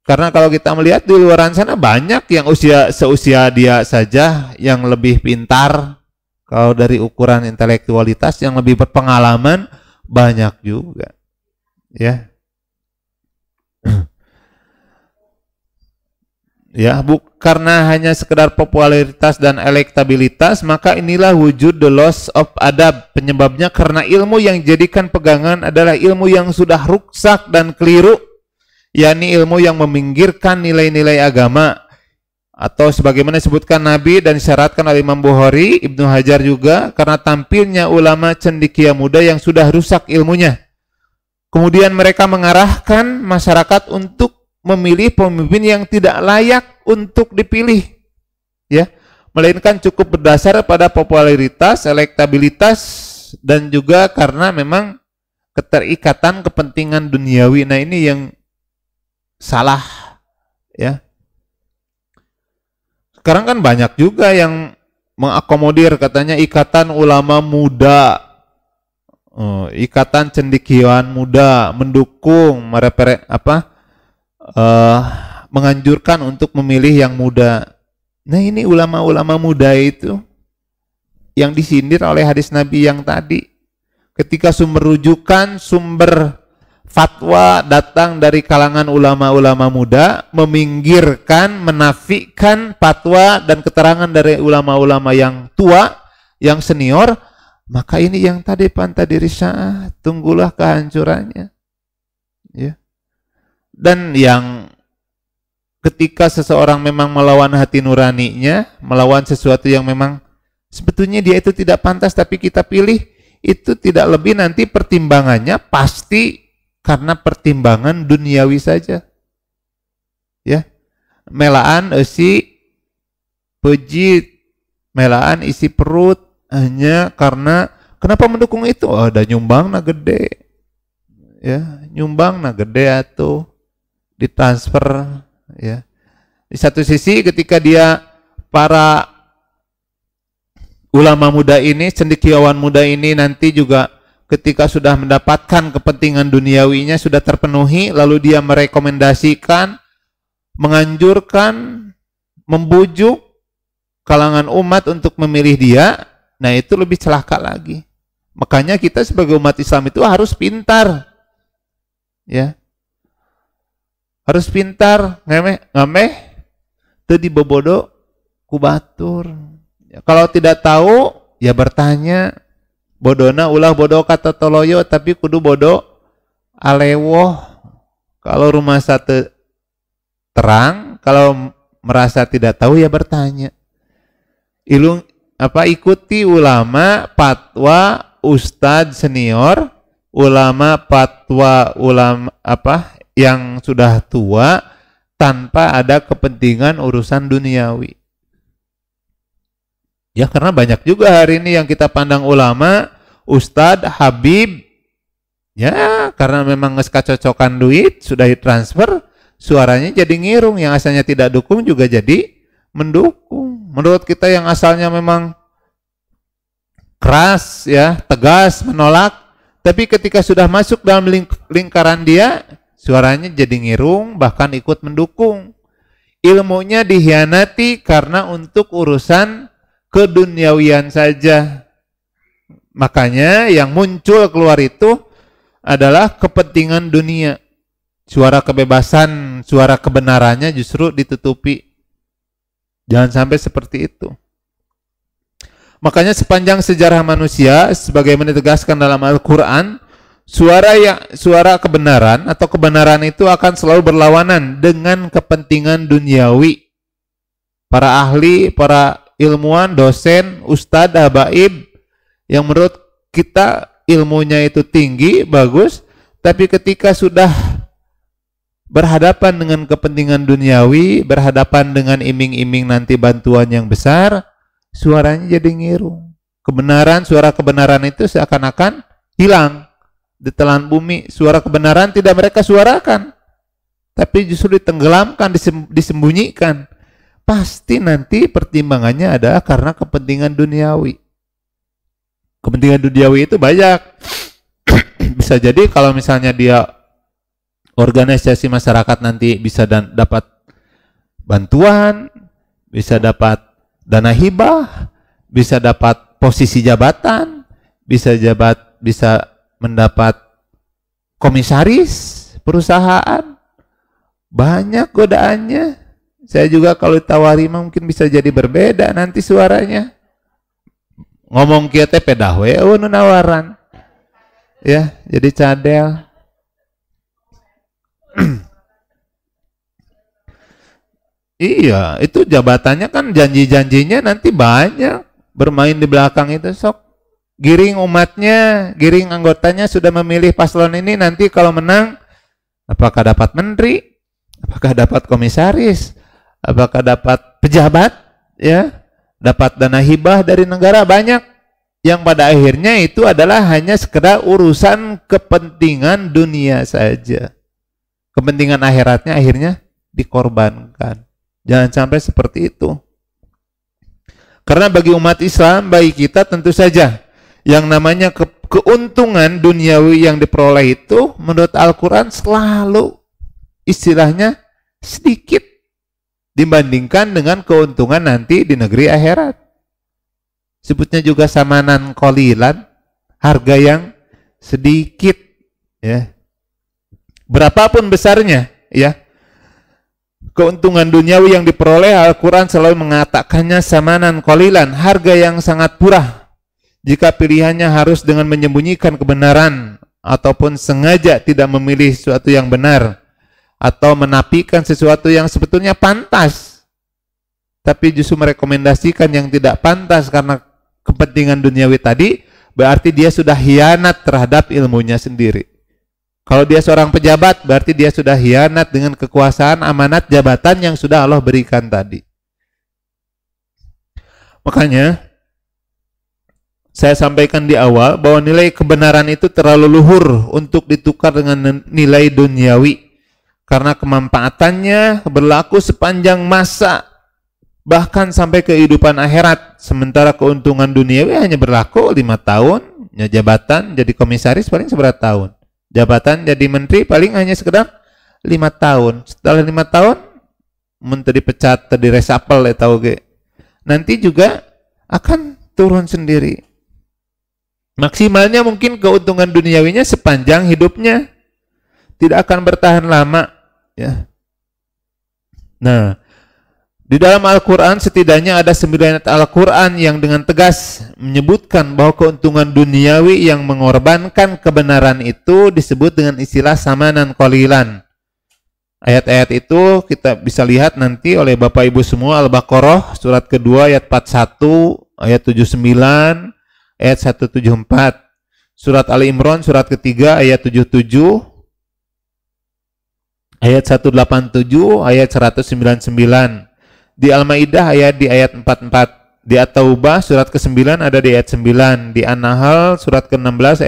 Karena kalau kita melihat di luaran sana banyak yang seusia dia saja yang lebih pintar. Kalau dari ukuran intelektualitas yang lebih berpengalaman banyak juga. Ya. Ya, karena hanya sekedar popularitas dan elektabilitas, maka inilah wujud the loss of adab. Penyebabnya karena ilmu yang dijadikan pegangan adalah ilmu yang sudah rusak dan keliru, yakni ilmu yang meminggirkan nilai-nilai agama. Atau sebagaimana disebutkan Nabi dan disyaratkan oleh Imam Bukhari, Ibnu Hajar juga, karena tampilnya ulama cendekia muda yang sudah rusak ilmunya. Kemudian mereka mengarahkan masyarakat untuk memilih pemimpin yang tidak layak untuk dipilih, ya, melainkan cukup berdasar pada popularitas, elektabilitas, dan juga karena memang keterikatan kepentingan duniawi. Nah, ini yang salah, ya. Sekarang kan banyak juga yang mengakomodir, katanya ikatan ulama muda, ikatan cendekiawan muda, mendukung, menganjurkan untuk memilih yang muda. Nah, ini ulama-ulama muda itu yang disindir oleh hadis Nabi yang tadi. Ketika sumber rujukan, sumber fatwa datang dari kalangan ulama-ulama muda, meminggirkan, menafikan fatwa dan keterangan dari ulama-ulama yang tua, yang senior, maka ini yang tadi pantadirisah, tunggulah kehancurannya. Ya. Dan yang ketika seseorang memang melawan hati nuraninya, melawan sesuatu yang memang sebetulnya dia itu tidak pantas tapi kita pilih, itu tidak lebih nanti pertimbangannya pasti karena pertimbangan duniawi saja. Ya. Melaan isi pejit, melaan isi perut hanya karena kenapa mendukung itu? Oh, ada nyumbang na gede. Ya, nyumbang na gede atuh. Ditransfer, ya. Di satu sisi ketika dia, para ulama muda ini, cendekiawan muda ini nanti juga ketika sudah mendapatkan kepentingan duniawinya sudah terpenuhi, lalu dia merekomendasikan, menganjurkan, membujuk kalangan umat untuk memilih dia. Nah, itu lebih celaka lagi. Makanya kita sebagai umat Islam itu harus pintar, ya. Harus pintar, ngameh teu dibobodo ku batur. Ya, kalau tidak tahu ya bertanya. Bodona ulah bodoh kata toloyo, tapi kudu bodoh alewoh. Kalau rumah satu terang, kalau merasa tidak tahu ya bertanya. Ikuti ulama, fatwa ustadz senior, ulama fatwa ulama yang sudah tua, tanpa ada kepentingan urusan duniawi. Ya, karena banyak juga hari ini yang kita pandang ulama, ustadz, habib, ya karena memang ngeskacocokan duit, sudah ditransfer, suaranya jadi ngirung, yang asalnya tidak dukung juga jadi mendukung. Menurut kita yang asalnya memang keras, ya, tegas, menolak, tapi ketika sudah masuk dalam lingkaran dia, suaranya jadi ngirung, bahkan ikut mendukung. Ilmunya dihianati karena untuk urusan keduniawian saja. Makanya yang muncul keluar itu adalah kepentingan dunia. Suara kebebasan, suara kebenarannya justru ditutupi. Jangan sampai seperti itu. Makanya sepanjang sejarah manusia, sebagaimana ditegaskan dalam Al-Quran, suara kebenaran atau kebenaran itu akan selalu berlawanan dengan kepentingan duniawi. Para ahli, para ilmuwan, dosen, ustadz, habaib yang menurut kita ilmunya itu tinggi, bagus, tapi ketika sudah berhadapan dengan kepentingan duniawi, berhadapan dengan iming-iming nanti bantuan yang besar, suaranya jadi ngirung. Suara kebenaran itu seakan-akan hilang. ditelan bumi, suara kebenaran tidak mereka suarakan, tapi justru ditenggelamkan, disembunyikan. Pasti nanti pertimbangannya adalah karena kepentingan duniawi. Kepentingan duniawi itu banyak. Bisa jadi kalau misalnya dia organisasi masyarakat nanti bisa dapat bantuan, bisa dapat dana hibah, bisa dapat posisi jabatan, bisa mendapat komisaris perusahaan. Banyak godaannya. Saya juga kalau ditawari mungkin bisa jadi berbeda nanti suaranya. Ngomong kieu teh pedah we nu nawaran. Ya, jadi cadel. Iya, itu jabatannya kan janji-janjinya nanti banyak. Bermain di belakang itu sok. Giring umatnya, giring anggotanya sudah memilih paslon ini, nanti kalau menang apakah dapat menteri, apakah dapat komisaris, apakah dapat pejabat, ya, dapat dana hibah dari negara, banyak yang pada akhirnya itu adalah hanya sekedar urusan kepentingan dunia saja. Kepentingan akhiratnya akhirnya dikorbankan. Jangan sampai seperti itu. Karena bagi umat Islam, bagi kita tentu saja yang namanya keuntungan duniawi yang diperoleh itu menurut Al-Quran selalu istilahnya sedikit dibandingkan dengan keuntungan nanti di negeri akhirat. Sebutnya juga samanan qalilan, harga yang sedikit, ya. Berapapun besarnya, ya. Keuntungan duniawi yang diperoleh, Al-Quran selalu mengatakannya samanan qalilan, harga yang sangat murah. Jika pilihannya harus dengan menyembunyikan kebenaran ataupun sengaja tidak memilih sesuatu yang benar atau menafikan sesuatu yang sebetulnya pantas tapi justru merekomendasikan yang tidak pantas karena kepentingan duniawi tadi, berarti dia sudah hianat terhadap ilmunya sendiri. Kalau dia seorang pejabat, berarti dia sudah hianat dengan kekuasaan amanat jabatan yang sudah Allah berikan tadi. Makanya saya sampaikan di awal bahwa nilai kebenaran itu terlalu luhur untuk ditukar dengan nilai duniawi. Karena kemanfaatannya berlaku sepanjang masa, bahkan sampai kehidupan akhirat. Sementara keuntungan duniawi hanya berlaku 5 tahun, ya, jabatan jadi komisaris paling seberapa tahun. Jabatan jadi menteri paling hanya sekedar 5 tahun. Setelah 5 tahun, menteri pecat, di resapel, tahu ge. Nanti juga akan turun sendiri. Maksimalnya mungkin keuntungan duniawinya sepanjang hidupnya, tidak akan bertahan lama, ya. Nah, di dalam Al-Quran setidaknya ada 9 ayat Al-Quran yang dengan tegas menyebutkan bahwa keuntungan duniawi yang mengorbankan kebenaran itu disebut dengan istilah samanan qalilan. Ayat-ayat itu kita bisa lihat nanti oleh Bapak Ibu semua, Al-Baqarah surat kedua ayat 41, ayat 79, ayat 174, surat Ali Imran surat ketiga ayat 77, ayat 187, ayat 199, di Al-Maidah di ayat 44, di At-Taubah surat ke-9 ada di ayat 9, di An-Nahl surat ke-16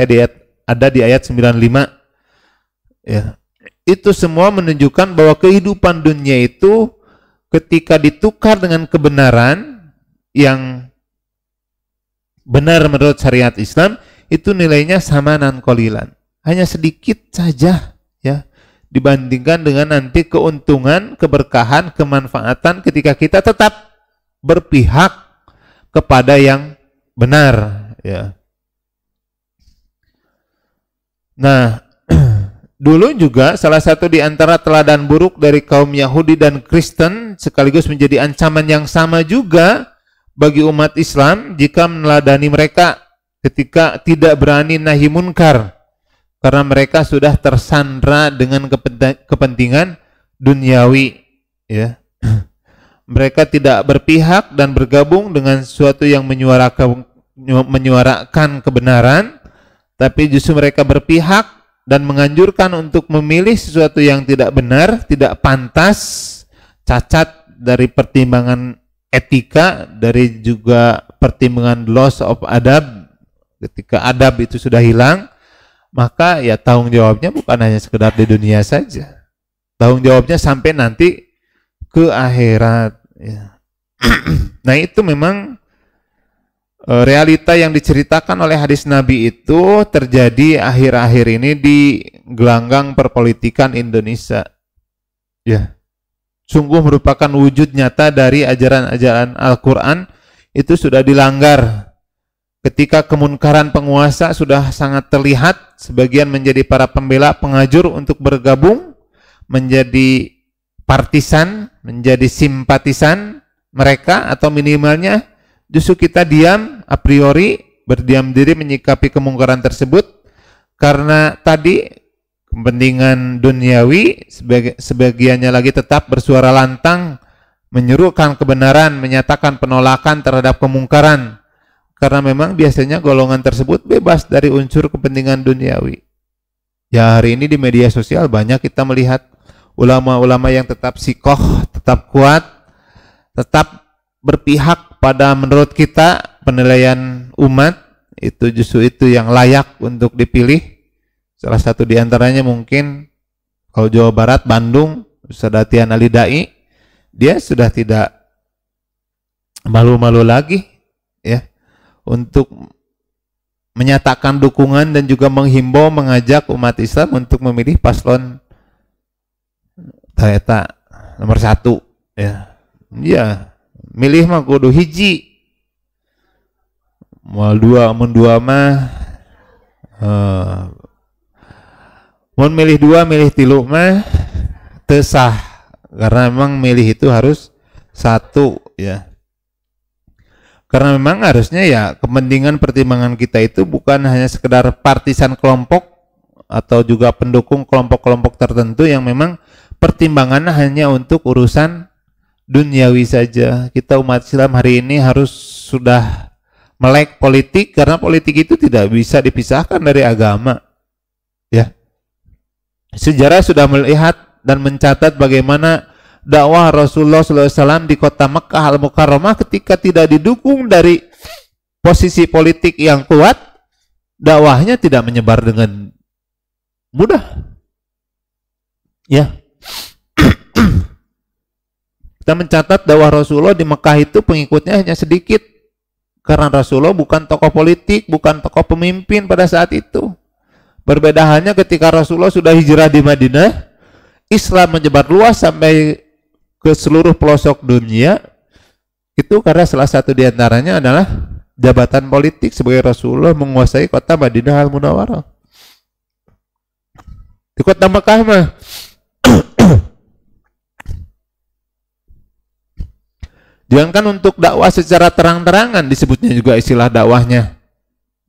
ada di ayat 95. Ya. Itu semua menunjukkan bahwa kehidupan dunia itu ketika ditukar dengan kebenaran yang benar menurut syariat Islam, itu nilainya samanan qalilan. Hanya sedikit saja, ya, dibandingkan dengan nanti keuntungan, keberkahan, kemanfaatan ketika kita tetap berpihak kepada yang benar, ya. Nah, dulu juga salah satu di antara teladan buruk dari kaum Yahudi dan Kristen sekaligus menjadi ancaman yang sama juga bagi umat Islam jika meneladani mereka ketika tidak berani nahi munkar, karena mereka sudah tersandra dengan kepentingan duniawi, ya. Mereka tidak berpihak dan bergabung dengan sesuatu yang menyuarakan kebenaran, tapi justru mereka berpihak dan menganjurkan untuk memilih sesuatu yang tidak benar, tidak pantas, cacat dari pertimbangan etika, dari juga pertimbangan loss of adab, ketika adab itu sudah hilang, maka ya tanggung jawabnya bukan hanya sekedar di dunia saja. Tanggung jawabnya sampai nanti ke akhirat. Ya. Nah itu memang realita yang diceritakan oleh hadis Nabi itu terjadi akhir-akhir ini di gelanggang perpolitikan Indonesia. Ya, sungguh merupakan wujud nyata dari ajaran-ajaran Al-Quran itu sudah dilanggar. Ketika kemunkaran penguasa sudah sangat terlihat, sebagian menjadi para pembela pengajur untuk bergabung, menjadi partisan, menjadi simpatisan mereka, atau minimalnya justru kita diam a priori, berdiam diri menyikapi kemungkaran tersebut karena tadi kepentingan duniawi, sebagiannya lagi tetap bersuara lantang menyerukan kebenaran, menyatakan penolakan terhadap kemungkaran karena memang biasanya golongan tersebut bebas dari unsur kepentingan duniawi. Ya, hari ini di media sosial banyak kita melihat ulama-ulama yang tetap sikoh, tetap kuat, tetap berpihak pada menurut kita penilaian umat itu justru itu yang layak untuk dipilih. Salah satu diantaranya mungkin kalau Jawa Barat, Bandung, Ustaz Atian Ali Dai, dia sudah tidak malu-malu lagi ya untuk menyatakan dukungan dan juga menghimbau, mengajak umat Islam untuk memilih paslon ternyata nomor 1 ya. Ya, milih mah kudu hiji. Mau dua mah mau milih 2, milih 3 mah teu sah karena memang milih itu harus 1 ya. Karena memang harusnya ya kepentingan pertimbangan kita itu bukan hanya sekedar partisan kelompok atau juga pendukung kelompok-kelompok tertentu yang memang pertimbangannya hanya untuk urusan duniawi saja. Kita umat Islam hari ini harus sudah melek politik karena politik itu tidak bisa dipisahkan dari agama. Ya. Sejarah sudah melihat dan mencatat bagaimana dakwah Rasulullah SAW di kota Mekkah Al-Mukarramah ketika tidak didukung dari posisi politik yang kuat, dakwahnya tidak menyebar dengan mudah. Ya. Kita mencatat dakwah Rasulullah di Mekkah itu pengikutnya hanya sedikit. Karena Rasulullah bukan tokoh politik, bukan tokoh pemimpin pada saat itu. Berbeda halnya ketika Rasulullah sudah hijrah di Madinah, Islam menyebar luas sampai ke seluruh pelosok dunia. Itu karena salah satu diantaranya adalah jabatan politik sebagai Rasulullah menguasai kota Madinah Al-Munawwarah. Di kota Mekah mah jangankan untuk dakwah secara terang-terangan, disebutnya juga istilah dakwahnya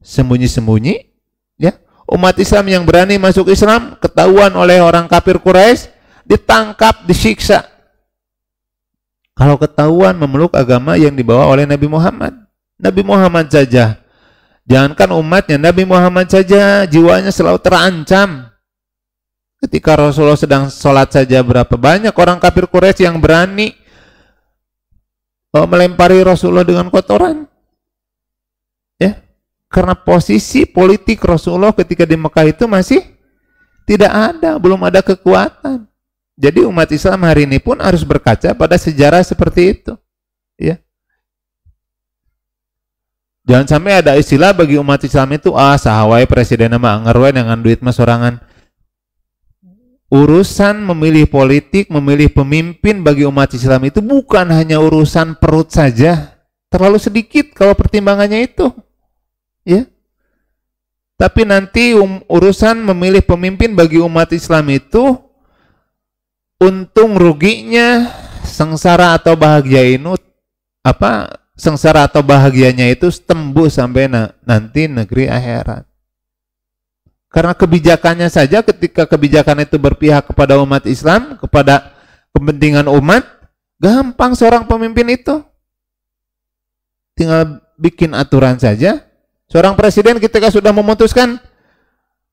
sembunyi-sembunyi ya. Umat Islam yang berani masuk Islam ketahuan oleh orang kafir Quraisy, ditangkap, disiksa. Kalau ketahuan memeluk agama yang dibawa oleh Nabi Muhammad. Nabi Muhammad saja, jangankan umatnya, Nabi Muhammad saja jiwanya selalu terancam. Ketika Rasulullah sedang sholat saja, berapa banyak orang kafir Quraisy yang berani melempari Rasulullah dengan kotoran. Ya, karena posisi politik Rasulullah ketika di Mekah itu masih tidak ada, belum ada kekuatan. Jadi umat Islam hari ini pun harus berkaca pada sejarah seperti itu. Ya. Jangan sampai ada istilah bagi umat Islam itu, sahawai presiden mah ngarwe dengan duit mas sorangan. Urusan memilih politik, memilih pemimpin bagi umat Islam itu bukan hanya urusan perut saja. Terlalu sedikit kalau pertimbangannya itu. Ya. Tapi nanti urusan memilih pemimpin bagi umat Islam itu untung ruginya, sengsara atau bahagia itu sengsara atau bahagianya itu tembus sampai nanti negeri akhirat. Karena kebijakannya saja, ketika kebijakan itu berpihak kepada umat Islam, kepada kepentingan umat, gampang seorang pemimpin itu. Tinggal bikin aturan saja. Seorang presiden ketika sudah memutuskan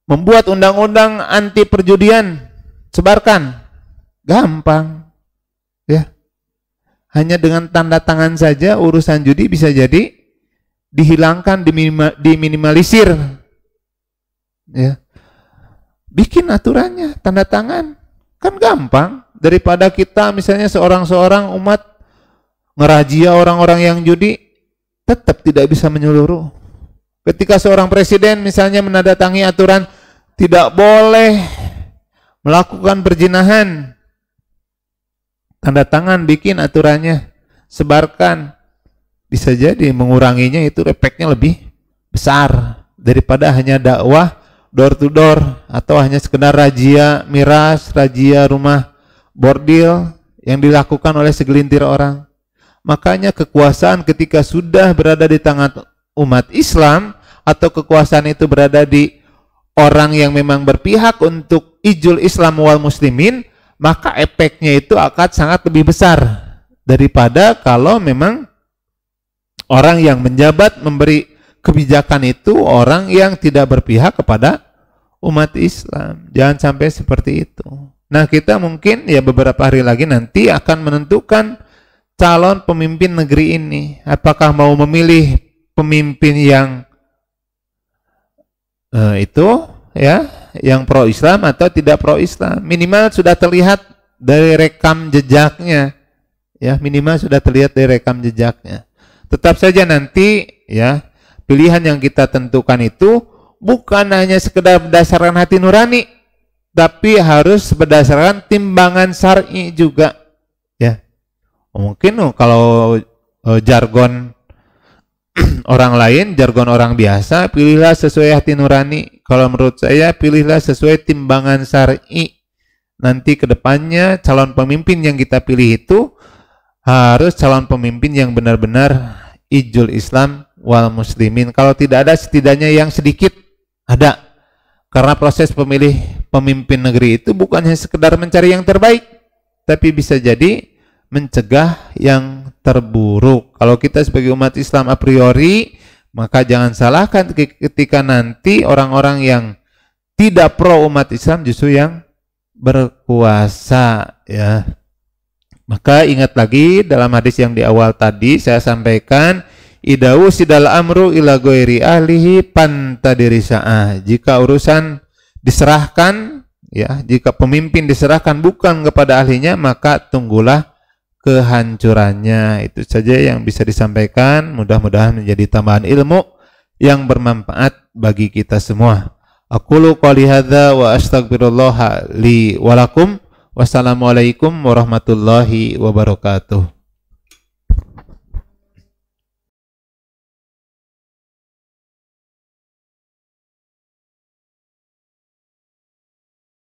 membuat undang-undang anti perjudian, sebarkan. Gampang. Ya. Hanya dengan tanda tangan saja urusan judi bisa jadi dihilangkan, diminimalisir. Ya. bikin aturannya, tanda tangan. Kan gampang. Daripada kita misalnya seorang umat ngerazia orang-orang yang judi, tetap tidak bisa menyeluruh. Ketika seorang presiden misalnya menandatangani aturan tidak boleh melakukan perzinahan, tanda tangan, bikin aturannya, sebarkan, bisa jadi menguranginya itu efeknya lebih besar daripada hanya dakwah door to door atau hanya sekedar razia miras, razia rumah bordil yang dilakukan oleh segelintir orang. Makanya kekuasaan ketika sudah berada di tangan umat Islam atau kekuasaan itu berada di orang yang memang berpihak untuk ijul Islam wal muslimin, maka efeknya itu akan sangat lebih besar daripada kalau memang orang yang menjabat memberi kebijakan itu orang yang tidak berpihak kepada umat Islam. Jangan sampai seperti itu. Nah, kita mungkin ya beberapa hari lagi nanti akan menentukan calon pemimpin negeri ini. Apakah mau memilih pemimpin yang itu ya, yang pro Islam atau tidak pro Islam. Minimal sudah terlihat dari rekam jejaknya. Ya, minimal sudah terlihat dari rekam jejaknya. Tetap saja nanti ya, pilihan yang kita tentukan itu bukan hanya sekedar berdasarkan hati nurani, tapi harus berdasarkan timbangan syar'i juga. Ya, mungkin kalau jargon orang lain, jargon orang biasa, pilihlah sesuai hati nurani. Kalau menurut saya, pilihlah sesuai timbangan syar'i. Nanti kedepannya calon pemimpin yang kita pilih itu harus calon pemimpin yang benar-benar ijul Islam wal muslimin. Kalau tidak ada, setidaknya yang sedikit ada. Karena proses pemilih pemimpin negeri itu bukan hanya sekedar mencari yang terbaik, tapi bisa jadi mencegah yang terburuk. Kalau kita sebagai umat Islam a priori, maka jangan salahkan ketika nanti orang-orang yang tidak pro umat Islam justru yang berkuasa, ya. Maka ingat lagi dalam hadis yang di awal tadi saya sampaikan, idau sidal amru ila ghairi ahlihi pantadiri sa'ah. Jika urusan diserahkan, ya, jika pemimpin diserahkan bukan kepada ahlinya, maka tunggulah kehancurannya. Itu saja yang bisa disampaikan. Mudah-mudahan menjadi tambahan ilmu yang bermanfaat bagi kita semua. Aqulu qouli hadza wa astaghfirullah li wa lakum. Wassalamualaikum warahmatullahi wabarakatuh.